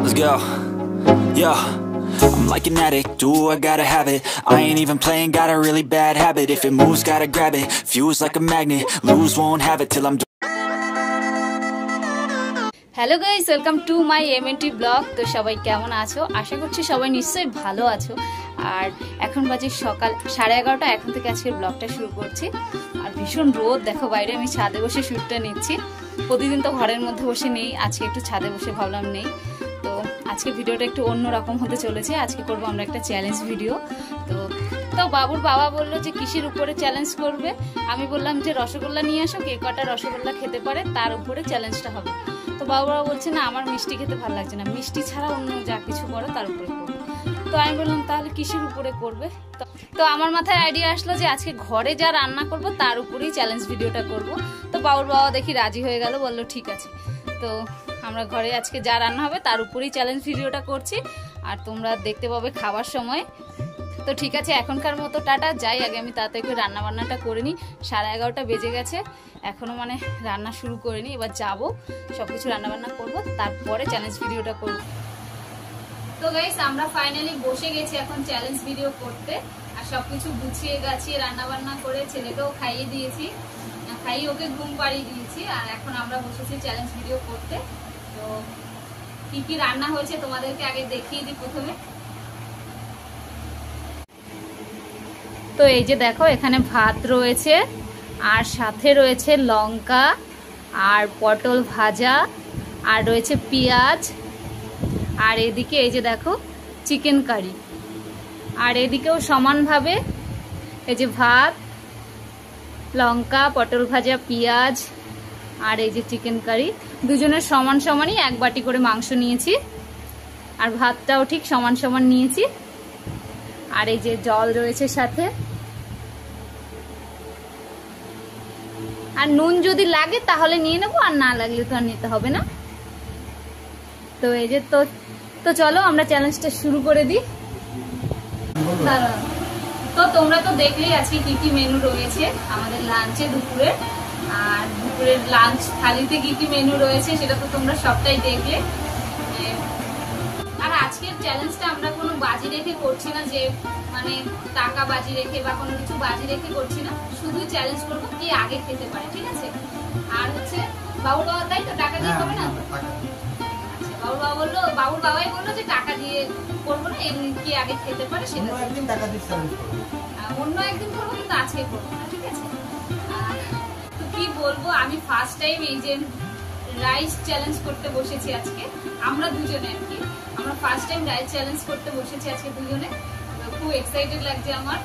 let's go. Yo, I'm like an addict, do I gotta have it. I ain't even playing, got a really bad habit. If it moves, gotta grab it, fuse like a magnet. Lose, won't have it till I'm hello guys, welcome to my MNT blog. তো সবাই কেমন আছো? আশা করছি সবাই নিশ্চয়ই ভালো আছো। আর এখন বাজে সকাল 11:30। এখন থেকে আজকের ব্লগটা শুরু করছি। আর ভীষণ রোদ, দেখো বাইরে আমি ছাদে বসে শ্যুটটা নিচ্ছি। প্রতিদিন তো ঘরের মধ্যে বসে নেই, আজকে একটু ছাদে বসে ভাবলাম নেই। তো আজকে ভিডিওটা একটু অন্যরকম হতে চলেছে। আজকে করবো আমরা একটা চ্যালেঞ্জ ভিডিও। তো বাবুর বাবা বললো যে কিসের উপরে চ্যালেঞ্জ করবে। আমি বললাম যে রসগোল্লা নিয়ে আসো, কে কটা রসগোল্লা খেতে পারে তার উপরে চ্যালেঞ্জটা হবে। তো বাবা বলছে না, আমার মিষ্টি খেতে ভালো লাগছে না, মিষ্টি ছাড়া অন্য যা কিছু করো তার উপরে করবে। তো আমি বললাম তাহলে কিসের উপরে করবে। তো আমার মাথায় আইডিয়া আসলো যে আজকে ঘরে যা রান্না করব তার উপরেই চ্যালেঞ্জ ভিডিওটা করব। তো বাবুর বাবা দেখি রাজি হয়ে গেল, বললো ঠিক আছে। তো আমরা ঘরে আজকে যা রান্না হবে তার উপরেই চ্যালেঞ্জ ভিডিওটা করছি, আর তোমরা দেখতে পাবে খাবার সময়। তো ঠিক আছে, এখনকার মতো টাটা, যাই আগে আমি তাড়াতাড়ি করে রান্না বান্নাটা করে নিই। 11:30 বেজে গেছে, এখনও মানে রান্না শুরু করিনি। এবার যাবো, সব কিছু রান্নাবান্না করবো, তারপরে চ্যালেঞ্জ ভিডিওটা করবো। তো গাইস, আমরা ফাইনালি বসে গেছি এখন চ্যালেঞ্জ ভিডিও করতে। আর সবকিছু গুছিয়ে গাছিয়ে রান্নাবান্না করে ছেলেকেও খাইয়ে দিয়েছি, খাইয়ে ওকে ঘুম পাড়িয়ে দিয়েছি। আর এখন আমরা বসেছি চ্যালেঞ্জ ভিডিও করতে। তো কি কি রান্না হয়েছে তোমাদেরকে আগে দেখিয়ে দিই প্রথমে। তো এই যে দেখো, এখানে ভাত রয়েছে, আর সাথে রয়েছে লঙ্কা আর পটল ভাজা, আর রয়েছে পেঁয়াজ, আর এদিকে এই যে দেখো চিকেন কারি, আর এদিকেও সমানভাবে এই যে ভাত, লঙ্কা, পটল ভাজা, পেঁয়াজ, আর এই যে চিকেন কারি। দুজনের সমান সমানই এক বাটি করে মাংস নিয়েছি, আর ভাতটাও ঠিক সমান সমান নিয়েছি। আর এই যে জল রয়েছে সাথে, আর নুন যদি লাগে তাহলে নিয়ে নেবো, আর না লাগলে তো আর নিতে হবে না। তো এই যে তো চলো আমরা চ্যালেঞ্জটা শুরু করে দিই। তো তোমরা তো দেখলেই আজকে কি কি মেনু রয়েছে আমাদের লাঞ্চে, দুপুরে। আর দুপুরের লাঞ্চ থালিতে কি কি মেনু রয়েছে সেটা তো তোমরা সবটাই দেখলে। আর আজকের চ্যালেঞ্জটা আমরা কোনো বাজি রেখে করছি না, যে মানে টাকা বাজি রেখে বা কোনো কিছু বাজি রেখে করছি না, শুধু চ্যালেঞ্জ করবো কে আগে খেতে পারে, ঠিক আছে? আর হচ্ছে বাবুর বাবা, তাই তো টাকা দিয়ে হবে না? আচ্ছা, বাবুর বাবাই বললো যে টাকা দিয়ে করবো না, এমনি কে আগে খেতে পারে সেটা একদিন টাকা দিয়ে চ্যালেঞ্জ করবো, অন্য একদিন করবো, কিন্তু আজকে করবো না, ঠিক আছে? তো কি বলবো, আমি ফার্স্ট টাইম এই যে রাইস চ্যালেঞ্জ করতে বসেছি আজকে, আমরা দুজনে আর কি। আমরা ফার্স্ট টাইম রাইস চ্যালেঞ্জ করতে বসেছি আজকে দুজনে, খুব এক্সাইটেড লাগছে আমার।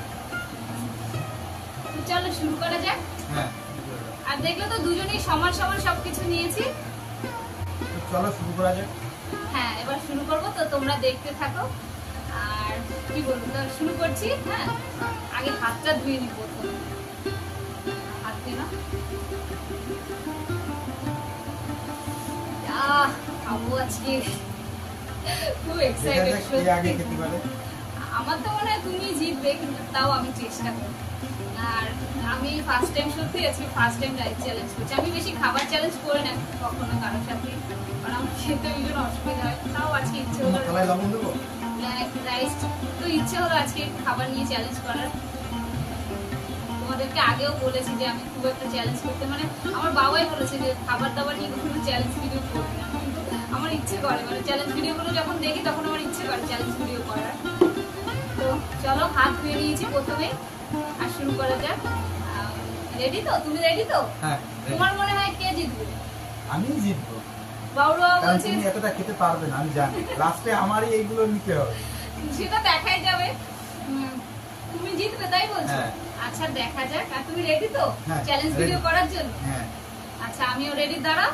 চলো শুরু করা যাক। আর দেখলে তো দুজনেই সমান সমান সবকিছু নিয়েছি। চলো শুরু করা যাক। হ্যাঁ, এবার শুরু করবো, তো তোমরা দেখতে থাকো। আর কি বলবো, তো শুরু করছি। হ্যাঁ, আগে হাতটা ধুয়ে নিই প্রথমে। হাত দিয়ে না খাবো আজকে, খুব এক্সাইটেড। আমার তো মনে হয় তুমি জিতবে, কিন্তু তাও আমি চেষ্টা করবো। আর আমি ফার্স্ট টাইম, সত্যি আজকে ফার্স্ট টাইম রাইস চ্যালেঞ্জ করছি। আমি বেশি খাবার চ্যালেঞ্জ করি না কখনো কারোর সাথে, কারণ আমার খেতে ভীষণ অসুবিধা হয়। তাও আজকে ইচ্ছে হলো রাইস, তো ইচ্ছে হলো আজকে খাবার নিয়ে চ্যালেঞ্জ করার। তোমাদেরকে আগেও বলেছি যে আমি খুব একটা চ্যালেঞ্জ করতে, মানে আমার বাবাই বলেছে যে খাবার দাবার নিয়ে কোনো চ্যালেঞ্জ ভিডিও করবে না, কিন্তু আমার ইচ্ছে করে, মানে চ্যালেঞ্জ ভিডিওগুলো যখন দেখি তখন আমার ইচ্ছে করে চ্যালেঞ্জ ভিডিও করার। তো চলো, হাত ধুয়ে নিয়েছি প্রথমে, আর শুরু করা যাক। রেডি তো? তুমি রেডি তো? হ্যাঁ। তোমার মনে হয় কে জিতবে? আমি জিতবো। বাবুর বাবা বলছে তুমি এতটা খেতে পারবে না, আমি জানি। লাস্টে আমারই এইগুলো নিতে হবে, সেটা দেখাই যাবে। তুমি জিতবে তাই বলছো? আচ্ছা, দেখা যাক। আর তুমি রেডি তো চ্যালেঞ্জ ভিডিও করার জন্য? হ্যাঁ। আচ্ছা, আমিও রেডি। দাঁড়াও।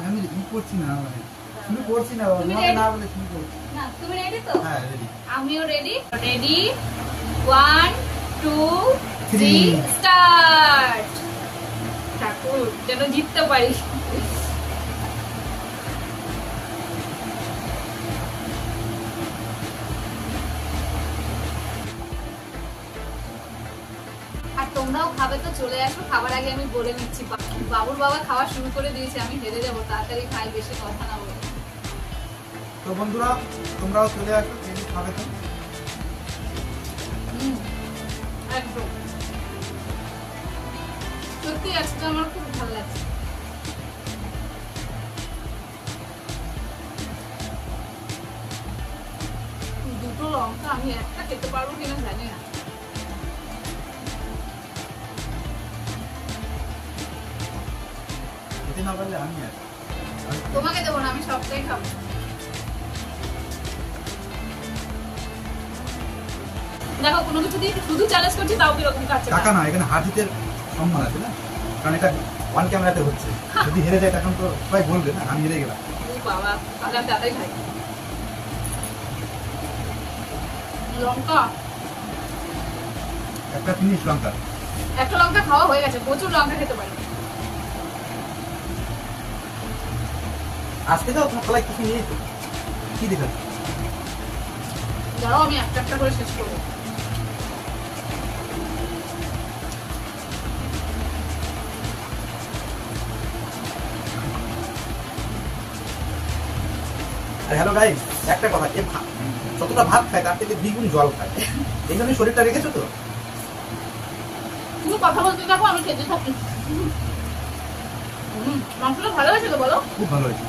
আমি করছি না, মানে শুরু করছি না, তোমাকে না বলে শুরু করছি না। তুমি রেডি তো? হ্যাঁ, রেডি। আমিও রেডি। 1 2 3 স্টার্ট। ঠাকুর যেন জিততে পারি। আর তোমরাও খাবে তো চলে আসো। খাবার আগে আমি বলে নিচ্ছি, বাবুর বাবা খাওয়া শুরু করে দিয়েছে, আমি হেরে যাবো। তাড়াতাড়ি খাই, বেশি কথা না বলে। তো বন্ধুরা তোমরাও চলে আসো, জিনিস খাবে তো। একদম সত্যি আজকে আমার খুব ভালো লাগছে। দুটো লঙ্কা আমি একটা খেতে পারবো কিনা জানি না। খেতে না পারলে আমি আর তোমাকে দেবো না, আমি সবটাই খাবো। দেখো কোনো কিছু দিয়ে শুধু চ্যালেঞ্জ করছি তাও কিরকম কাটছে টাকা না, এখানে হার জিতের সম্মান আছে না, কারণ এটা ওয়ান ক্যামেরাতে হচ্ছে। যদি হেরে যায় তখন তো সবাই বলবে না আমি হেরে গেলাম। বাবা তাহলে আমি তাড়াতাড়ি খাই। লঙ্কা একটা ফিনিশ লঙ্কা, একটা লঙ্কা খাওয়া হয়ে গেছে, প্রচুর লঙ্কা খেতে পারি। আজকে যাও তোমার খেলায় কিছু নিয়েছো কি দেখাচ্ছ? যাও আমি একটা একটা করে শেষ করবো। আর হ্যালো গাইস, একটা কথা, যতটা ভাত খায় তার থেকে দ্বিগুণ জল খায়, এই জন্য শরীরটা রেখেছো তো। তুমি কথা বলতে থাকো, আমি খেতে থাকি। মাংসটা ভালো হয়েছে তো বলো? খুব ভালো হয়েছে।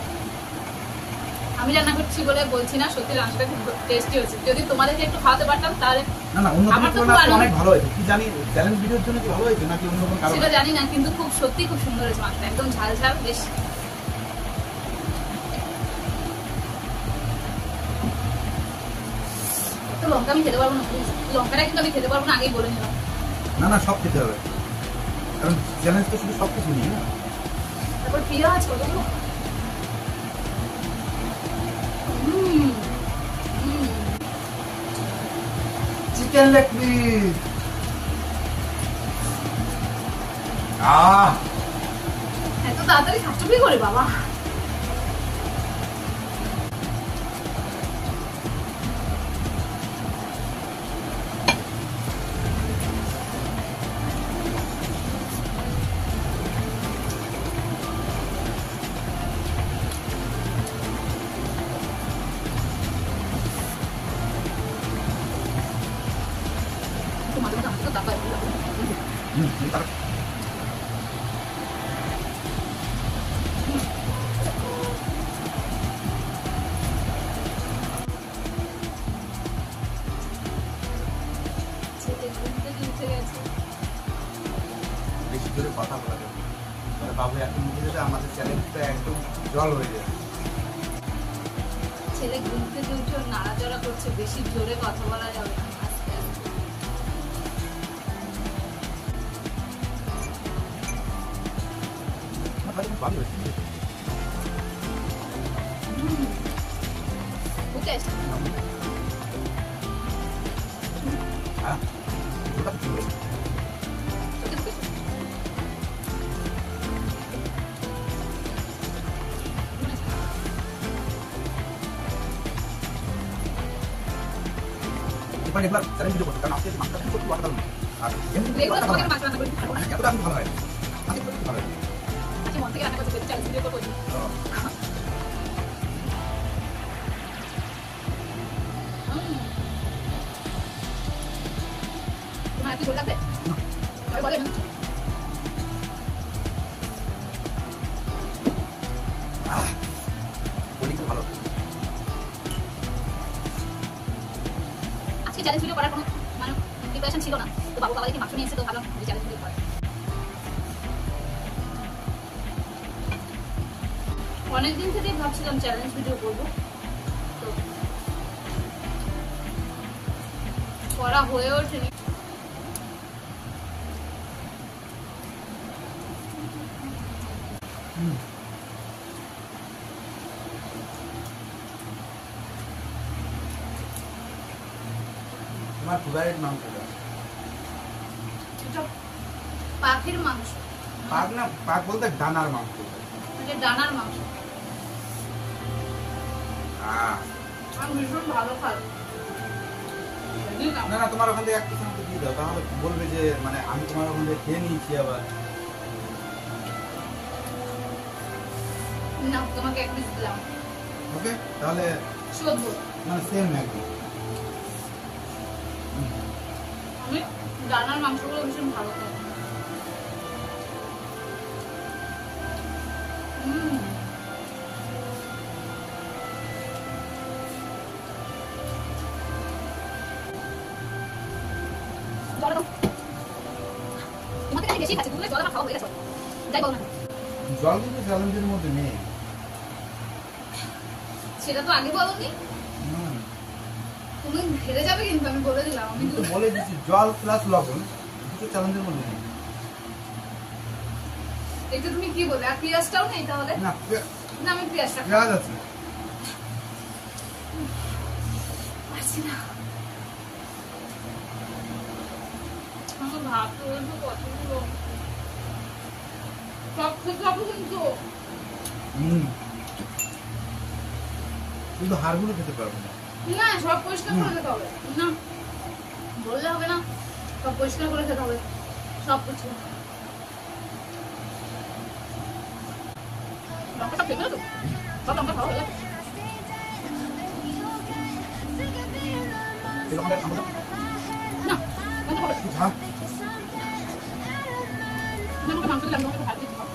আমি রান্না করছি বলে বলছি না, সত্যি রান্নাটা খুব টেস্টি হয়েছে। যদি তোমাদেরকে একটু খাওয়াতে পারতাম তাহলে। না না, অন্য আমার তো কোনো খুব অনেক ভালো হয়েছে, কি জানি চ্যালেঞ্জ ভিডিওর জন্য কি ভালো হয়েছে নাকি অন্য কোনো কারণে সেটা জানি না, কিন্তু খুব সত্যি খুব সুন্দর হয়েছে মাংসটা, একদম ঝাল ঝাল বেশ। তো লঙ্কা আমি খেতে পারবো না, লঙ্কাটা কিন্তু আমি খেতে পারবো না, আগেই বলে নিলাম। না না, সব খেতে হবে, কারণ চ্যালেঞ্জ তো শুধু সব কিছু নিয়ে না। তারপর পেঁয়াজ কতগুলো। চিকেন লেগ পিস, এত তাড়াতাড়ি খাচ্ছ কি করে বাবা? তোমাদের মতো আমি তো তাকাই বললাম। ছেলে ঘুম থেকে উঠে গেছে। বেশি করে কথা বলা যাবে না। তাহলে বাবু এখন উঠে যেতে আমাদের চ্যালেঞ্জটা একদম জল হয়ে যাবে। ছেলে ঘুম থেকে উঠে নাড়াচড়া করছে, বেশি জোরে কথা বলা যাবে না, আস্তে আস্তে। আমার তাহলে খুব ভালো হয়েছে। খুব টেস্ট। হ্যাঁ, ওটা তো ঠিক হয়েছে। এবার চ্যালেঞ্জ ভিডিও করতে, কারণ আজকে মাছটা খুব করতে পারতাম না। আর এমনি এগুলো তোমাকে মাছ রান্না করে দিতে পারবো না। এতটা আমি ভালো হয় আজকে খুব ভালো হয়। আজকে মন থেকে রান্না করতে পেরেছি, চ্যালেঞ্জ ভিডিও করবো। তোমার কি ঝোল লাগবে? আর বলে না। বলি খুব ভালো। আজকে চ্যালেঞ্জ ভিডিও করার কোনো মানে প্রিপারেশন ছিল না, তো বাবু বাবা দেখি মাংস নিয়ে এসে, তো ভাবলাম যে চ্যালেঞ্জ ভিডিও করা। অনেকদিন থেকেই ভাবছিলাম চ্যালেঞ্জ ভিডিও করবো, তো করা হয়ে ওঠেনি। তোমার ফেভারিট মাংসটা? এটা পাখির মাংস, পাক না, পাক বলতে ডানার মাংস। মানে ডানার মাংস। আমি ভীষণ ভালো খাই। না না, তোমার ওখান থেকে এক পিস আমাকে দিয়ে দাও, তাহলে বলবে যে মানে আমি তোমার ওখান থেকে খেয়ে নিয়েছি আবার। না, তোমাকে এক পিস দিলাম। ওকে, তাহলে মানে সেম একদম। আমি ডানার মাংসগুলো ভীষণ ভালো খাই। জল কিন্তু চ্যালেঞ্জের মধ্যে নেই। সেটা তো আগে বলোনি, তুমি হেরে যাবে কিন্তু আমি বলে দিলাম। আমি তো বলে দিচ্ছি জল প্লাস লবণ দুটো চ্যালেঞ্জের মধ্যে নেই। এটা তুমি কি বলে? আর পেঁয়াজটাও নেই তাহলে? না না আমি পেঁয়াজটা পেঁয়াজ আছে। পারছি না। আমার ভাত তো কতগুলো সব থেকে যাবো কিন্তু। কিন্তু হাড়গুলো খেতে পারবো না। না সব পরিষ্কার করে খেতে হবে না, বললে হবে না, সব পরিষ্কার করে খেতে হবে সব কিছু। লঙ্কাটা ফেলে দাও, সব লঙ্কা খাওয়া হয়ে যাবে। না ঝাল মাংস দিলাম, লঙ্কাটা ভালো দিতে হবে।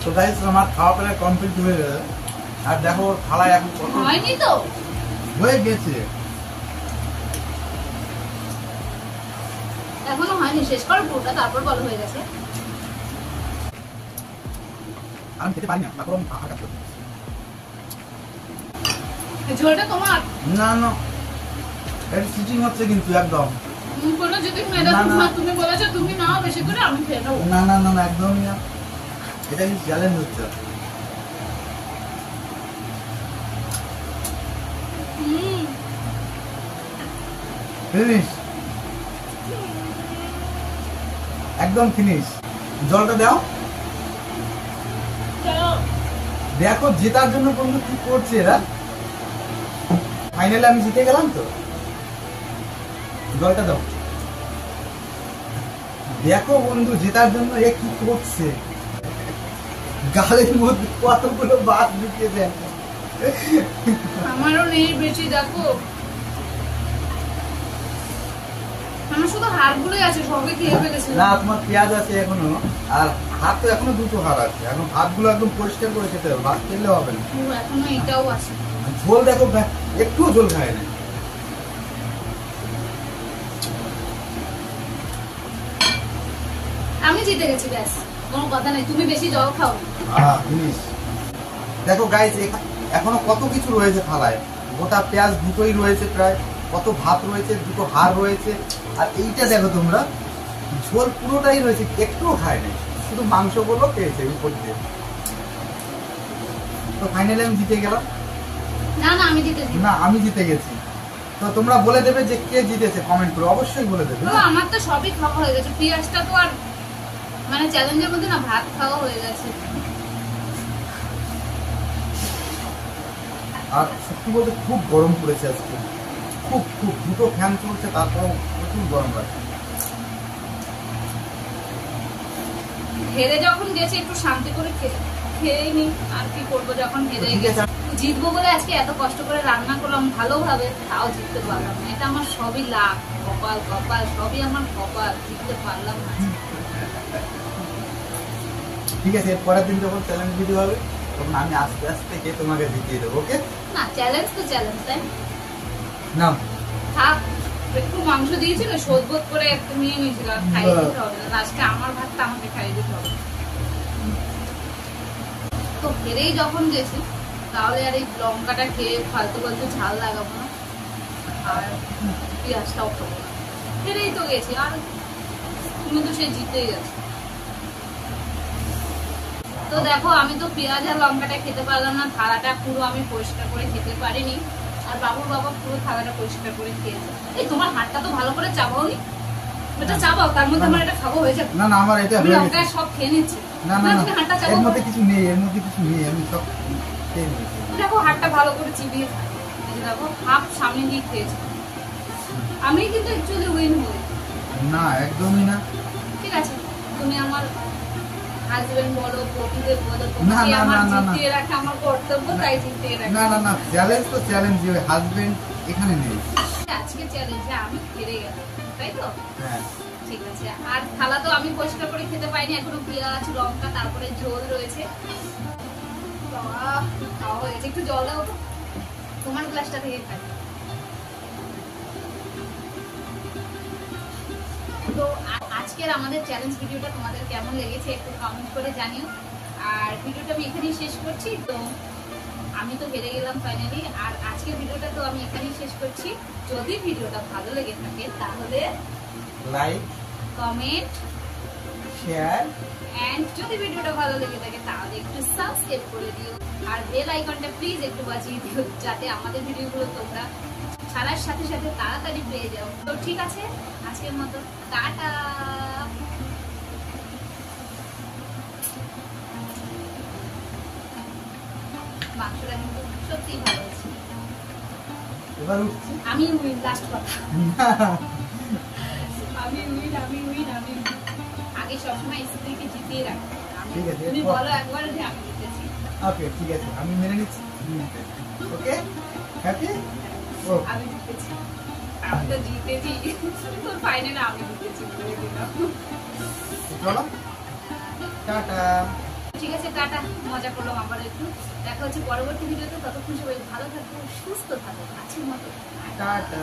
তো গাইস আমার খাওয়া প্রায় কমপ্লিট হয়ে গেছে। আর দেখো থালায় এখন কত হয়নি তো, হয়ে গেছে। এখনো হয়নি, শেষ করো পুরোটা তারপর বলো হয়ে গেছে। আমি খেতে পারি না, তারপর আমি আঘাত করতে। ঝোলটা তোমার না না এটা চিটিং হচ্ছে কিন্তু একদম। তুমি বলো যদি মেয়েটা না, না। তোমার, তুমি বলেছো তুমি নাও বেশি করে, আমি খেয়ে নেবো। না না না না একদমই না, এটা কিন্তু চ্যালেঞ্জ হচ্ছে। ফিনিশ, একদম ফিনিশ। জলটা দাও। চলো দেখো জেতার জন্য বন্ধু কি করছে এরা। ফাইনালে আমি জিতে গেলাম তো। জলটা দাও। দেখো বন্ধু জেতার জন্য এ কি করছে, গালের মধ্যে কতগুলো বাদ ঢুকিয়ে দেন। আমারও নেই বেশি, দেখো আমার শুধু হাড়গুলোই আছে, সবে খেয়ে ফেলেছি। না তোমার পেঁয়াজ আছে এখনো, আর হাত তো এখনো দুটো হাড় আছে। এখন হাতগুলো একদম পরিষ্কার করে খেতে হবে, ভাত খেলে হবে না। এখনো এটাও আছে। ঝোল দেখো একটুও ঝোল খায় না। আমি জিতে গেছি, ব্যাস কোনো কথা নেই, তুমি বেশি জল খাও। জিনিস দেখো গাইস এখনো কত কিছু রয়েছে থালায়। গোটা পেঁয়াজ দুটোই রয়েছে, প্রায় কত ভাত রয়েছে, দুটো হাড় রয়েছে। আর এইটা দেখো তোমরা, ঝোল পুরোটাই রয়েছে, একটুও খায় নাই, শুধু মাংসগুলো পেয়েছে উপর দিয়ে। তো ফাইনালি আমি জিতে গেলাম। না না আমি জিতেছি। না আমি জিতে গেছি। তো তোমরা বলে দেবে যে কে জিতেছে, কমেন্ট করে অবশ্যই বলে দেবে। তো আমার তো সবই খাওয়া হয়ে গেছে, পেঁয়াজটা তো আর মানে চ্যালেঞ্জের মধ্যে না, ভাত খাওয়া হয়ে গেছে। আর সত্যি বলতে খুব গরম পড়েছে আজকে, খুব খুব দুটো ফ্যান চলছে, তারপরেও প্রচুর গরম লাগছে। হেরে যখন গেছে একটু শান্তি করে খেয়ে নি, আর কি করবো যখন হেরে ঠিক গেছে। আছে। জিতবো বলে আজকে এত কষ্ট করে রান্না করলাম ভালোভাবে, তাও জিততে পারলাম না। এটা আমার সবই লাভ, কপাল কপাল সবই আমার কপাল, জিততে পারলাম না। ঠিক আছে, এর পরের দিন যখন চ্যালেঞ্জ ভিডিও হবে তখন আমি আস্তে আস্তে গিয়ে তোমাকে জিতিয়ে দেবো। ওকে না চ্যালেঞ্জ তো চ্যালেঞ্জ, তাই না থাক। একটু মাংস দিয়েছিল, শোধবোধ করে একটু নিয়ে নিয়েছিল, আর খাইয়ে দিতে হবে না। আজকে আমার ভাতটা আমাকে খাইয়ে দিতে হবে। তো হেরেই যখন গেছি তাহলে আর এই লঙ্কাটা খেয়ে ফালতু ফালতু ঝাল লাগাবো না, আর পেঁয়াজটাও খাবো না। হেরেই তো গেছি, আর তুমি তো সে জিতেই গেছো। তো দেখো আমি তো পেঁয়াজ আর লঙ্কাটা খেতে পারলাম না, থালাটা পুরো আমি পরিষ্কার করে খেতে পারিনি, আর বাবুর বাবা পুরো থালাটা পরিষ্কার করে খেয়েছে। এই তোমার হাতটা তো ভালো করে চাবাওনি, এটা চাবাও, তার মধ্যে আমার এটা খাবো হয়ে যাবে। না না আমার এটা আমি হয়ে লঙ্কা গেছে। সব খেয়ে নিচ্ছি। না না না তুমি হাতটা এর চাবাও। মধ্যে কিছু নেই, এর মধ্যে কিছু নেই, আমি সব খেয়ে নিয়েছি। দেখো হাতটা ভালো করে চিবিয়ে, এই যে দেখো হাফ সামনে দিয়ে খেয়েছে। আমি কিন্তু অ্যাকচুয়ালি উইন হই না, একদমই না। ঠিক আছে, তুমি আমার হাজবেন্ড বলো, পতিদেব বলো, না, তোমাকে না, আমার না, না, না। জিতিয়ে রাখা আমার কর্তব্য, তাই জিতিয়ে রাখা। না না না, চ্যালেঞ্জ তো চ্যালেঞ্জ, হাজবেন্ড এখানে নেই। আজকে চ্যালেঞ্জে আমি হেরে গেলাম, তাই তো? হ্যাঁ ঠিক আছে। আর থালা তো আমি পরিষ্কার করে খেতে পাইনি, এখনো পেঁয়াজ লঙ্কা তারপরে ঝোল রয়েছে। বাবা, খাওয়া হয়ে গেছে। একটু জল দাও তো, তোমার গ্লাসটা থেকে খাই। তো আজকের আমাদের চ্যালেঞ্জ ভিডিওটা তোমাদের কেমন লেগেছে একটু কমেন্ট করে জানিও। আর ভিডিওটা আমি এখানেই শেষ করছি। তো আমি তো হেরে গেলাম ফাইনালি, আর আজকের ভিডিওটা তো আমি এখানেই শেষ করছি। যদি ভিডিওটা ভালো লেগে থাকে তাহলে লাইক, কমেন্ট, শেয়ার, এন্ড যদি ভিডিওটা ভালো লেগে থাকে তাহলে একটু সাবস্ক্রাইব করে দিও, আর বেল আইকনটা প্লিজ একটু বাজিয়ে দিও, যাতে আমাদের ভিডিওগুলো তোমরা ছাড়ার সাথে সাথে তাড়াতাড়ি পেয়ে যাও। তো ঠিক আছে, আজকের মতো টাটা। মাংসটা কিন্তু সত্যিই ভালো হয়েছে। এবার উঠছি। আমি উইন, লাস্ট কথা। আমি উইন, আমি উইন, আমি win। আগে সবসময় স্ত্রীকে জিতিয়ে রাখতে হবে। ঠিক আছে, তুমি এরপর- বলো একবার যে আমি জিতেছি। ওকে, ঠিক আছে, আমি মেনে নিচ্ছি। ওকে, হ্যাপি? ও আমি জিতেছি, আমি তো জিতেছি। তোর ফাইনালে আমি জিতেছি বলে দিলাম। চলো, টাটা। ঠিক আছে, টাটা। মজা করলাম আবার একটু। দেখা হচ্ছে পরবর্তী ভিডিওতে। ততক্ষণ সবাই ভালো থাকো, সুস্থ থাকো, আজকের মতো টাটা।